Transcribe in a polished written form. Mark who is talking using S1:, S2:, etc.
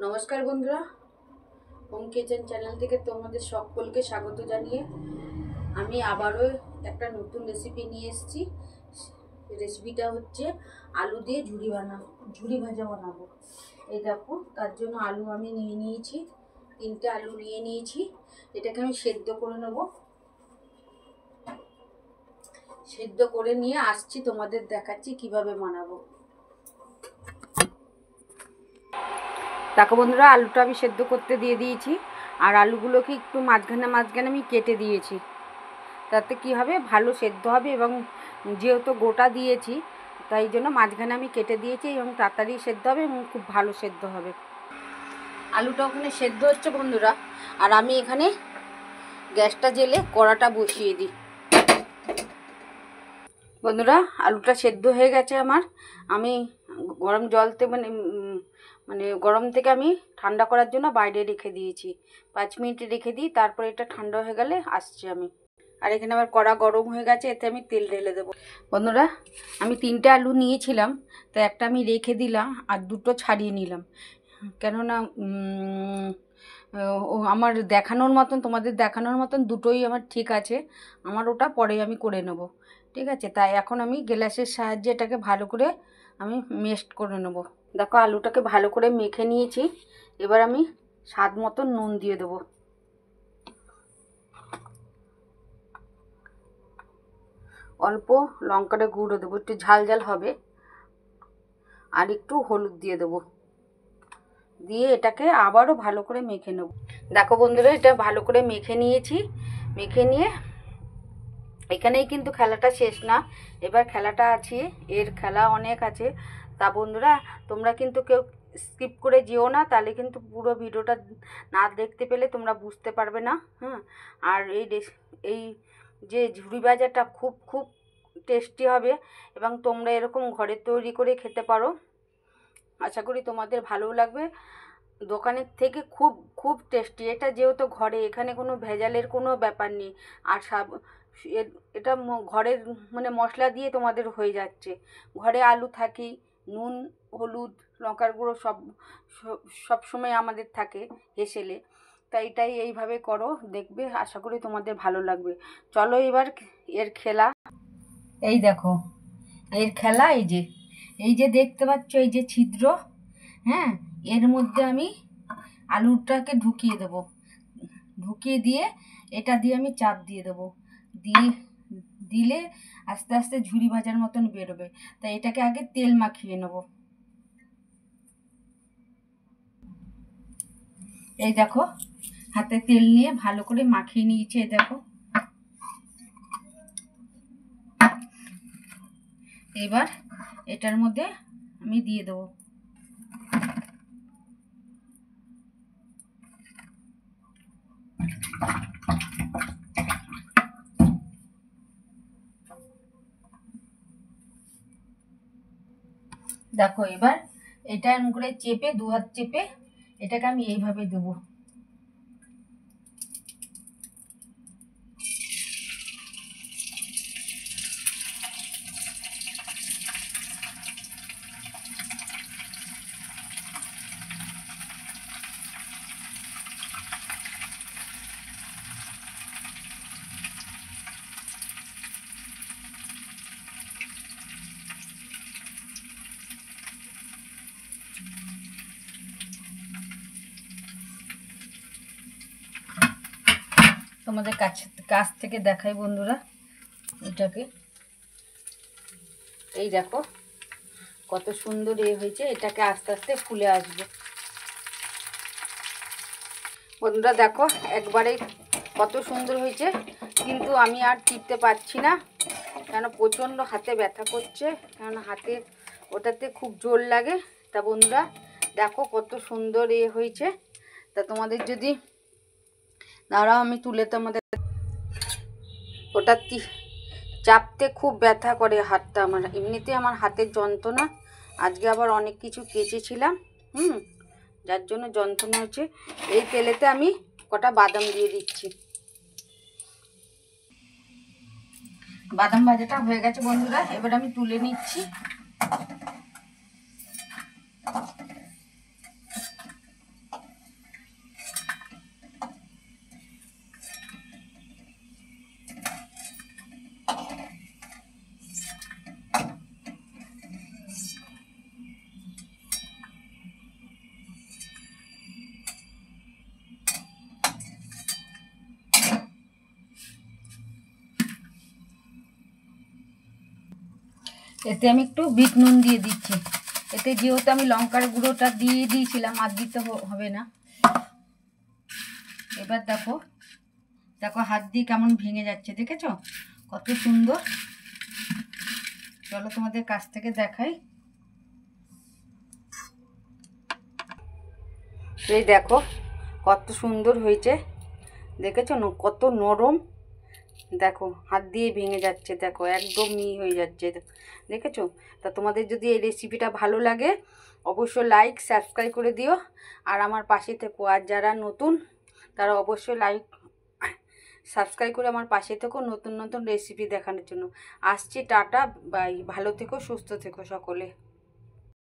S1: নমস্কার বন্ধুরা, home kitchen channel থেকে তোমাদের সকলকে স্বাগত জানিয়ে আমি আবারও একটা নতুন রেসিপি নিয়ে এসেছি। রেসিপিটা হচ্ছে আলু দিয়ে ঝুরি ভাজা বানাবো। এই দেখো, তার জন্য আলু আমি নিয়ে নিয়েছি, 3টে আলু নিয়ে নিয়েছি। এটাকে আমি সেদ্ধ করে নেব। সেদ্ধ করে নিয়ে আসছি, তোমাদের দেখাচ্ছি কিভাবে বানাবো। দেখো বন্ধুরা, আলুটা আমি সেদ্ধ করতে দিয়ে দিয়েছি, আর আলুগুলোকে একটু মাঝখানে আমি কেটে দিয়েছি। তাতে কি হবে, ভালো সেদ্ধ হবে, এবং যেহেতু গোটা দিয়েছি তাই জন্য মাঝখানে আমি কেটে দিয়েছি, এবং তাড়াতাড়ি সেদ্ধ হবে এবং খুব ভালো সেদ্ধ হবে। আলুটা ওখানে সেদ্ধ হচ্ছে বন্ধুরা, আর আমি এখানে গ্যাসটা জ্বেলে কড়াটা বসিয়ে দিই। বন্ধুরা, আলুটা সেদ্ধ হয়ে গেছে আমার। আমি গরম জলতে মানে গরম থেকে আমি ঠান্ডা করার জন্য বাইরে রেখে দিয়েছি। 5 মিনিট রেখে দিই, তারপরে এটা ঠান্ডা হয়ে গেলে আসছি আমি। আর এখানে আমার কড়া গরম হয়ে গেছে, এতে আমি তেল ঢেলে দেবো। বন্ধুরা, আমি 3টে আলু নিয়েছিলাম, তো একটা আমি রেখে দিলাম আর 2টো ছাড়িয়ে নিলাম। কেননা আমার দেখানোর মতন, তোমাদের দেখানোর মতন দুটোই আমার ঠিক আছে। আমার ওটা পরে আমি করে নেব, ঠিক আছে? তাই এখন আমি গ্লাসের সাহায্যে এটাকে ভালো করে আমি মেশড করে নেব। দেখো, আলুটাকে ভালো করে মেখে নিয়েছি। এবার আমি স্বাদ মতো নুন দিয়ে দেবো। অল্প লঙ্কাটা গুঁড়ো দেবো, একটু ঝাল ঝাল হবে। আর একটু হলুদ দিয়ে দেবো, দিয়ে এটাকে আবারও ভালো করে মেখে নেব। দেখো বন্ধুরা, এটা ভালো করে মেখে নিয়েছি। মেখে নিয়ে এখানেই কিন্তু খেলাটা শেষ না, এবার খেলাটা আছে, এর খেলা অনেক আছে। তা বন্ধুরা, তোমরা কিন্তু কেউ স্কিপ করে যেও না, তাহলে কিন্তু পুরো ভিডিওটা না দেখতে পেলে তোমরা বুঝতে পারবে না। আর এই যে ঝুরি ভাজাটা খুব খুব টেস্টি হবে, এবং তোমরা এরকম ঘরে তৈরি করে খেতে পারো। আশা করি তোমাদের ভালোও লাগবে। দোকানের থেকে খুব খুব টেস্টি। এটা যেহেতু ঘরে, এখানে কোনো ভেজালের কোনো ব্যাপার নেই। আর এটা ঘরের মানে মশলা দিয়ে তোমাদের হয়ে যাচ্ছে। ঘরে আলু থাকেই, নুন, হলুদ, লঙ্কার গুঁড়ো সব সময় আমাদের থাকে হেসেলে। তাই এটাই এইভাবে করো, দেখবে আশা করি তোমাদের ভালো লাগবে। চলো এবার এর খেলা। এই দেখো, এর খেলা এই যে দেখতে পাচ্ছ, এই যে ছিদ্র, হ্যাঁ, এর মধ্যে আমি আলুটাকে ঢুকিয়ে দেবো। ঢুকিয়ে দিয়ে এটা দিয়ে আমি চাপ দিয়ে দেবো। দিলে আস্তে আস্তে ঝুরি ভাজার মতন বেরোবে। তাই এটাকে আগে তেল মাখিয়ে নেব। এই দেখো, হাতে তেল নিয়ে ভালো করে মাখিয়ে নিয়েছি। এই দেখো, এবার এটার মধ্যে আমি দিয়ে দেবো। দেখো, এবার এটা এরকম করে চেপে, 2 হাত চেপে এটাকে আমি এইভাবে দেবো। তোমাদের কাছ থেকে দেখাই বন্ধুরা এটাকে। এই দেখো কত সুন্দর হয়েছে। এটাকে আস্তে আস্তে ফুলে আসবে। বন্ধুরা দেখো, একবারে কত সুন্দর হয়েছে, কিন্তু আমি আর টিপতে পারছি না, কেন প্রচণ্ড হাতে ব্যথা করছে, কেন হাতে ওটাতে খুব জোর লাগে। তা বন্ধুরা দেখো কত সুন্দর হয়েছে। তা তোমাদের যদি দাঁড়াও, আমি তুলে তোমাদের, ওটা চাপতে খুব ব্যথা করে হাতটা আমার। এমনিতে আমার হাতের যন্ত্রণা, আজকে আবার অনেক কিছু কেচেছিলাম, যার জন্য যন্ত্রণা হচ্ছে। এই তেলেতে আমি কটা বাদাম দিয়ে দিচ্ছি। বাদাম ভাজাটা হয়ে গেছে বন্ধুরা, এবার আমি তুলে নিচ্ছি। এতে আমি একটু বিট নুন দিয়ে দিচ্ছি। এতে যেহেতু আমি লঙ্কার গুঁড়োটা দিয়ে দিয়েছিলাম, আর দিতে হবে না। এবার দেখো দেখো হাত দিয়ে কেমন ভেঙে যাচ্ছে, দেখেছো কত সুন্দর। চলো তোমাদের কাছ থেকে দেখাই। এই দেখো কত সুন্দর হয়েছে, দেখেছো কত নরম। দেখো হাত দিয়ে ভেঙে যাচ্ছে, দেখো একদম মিহি হয়ে যাচ্ছে, দেখেছো। তা তোমাদের যদি এই রেসিপিটা ভালো লাগে অবশ্যই লাইক সাবস্ক্রাইব করে দিও, আর আমার পাশে থেকো। আর যারা নতুন তারা অবশ্যই লাইক সাবস্ক্রাইব করে আমার পাশে থেকো নতুন নতুন রেসিপি দেখানোর জন্য। আসছি, টাটা বাই, ভালো থেকো সুস্থ থেকো সকলে।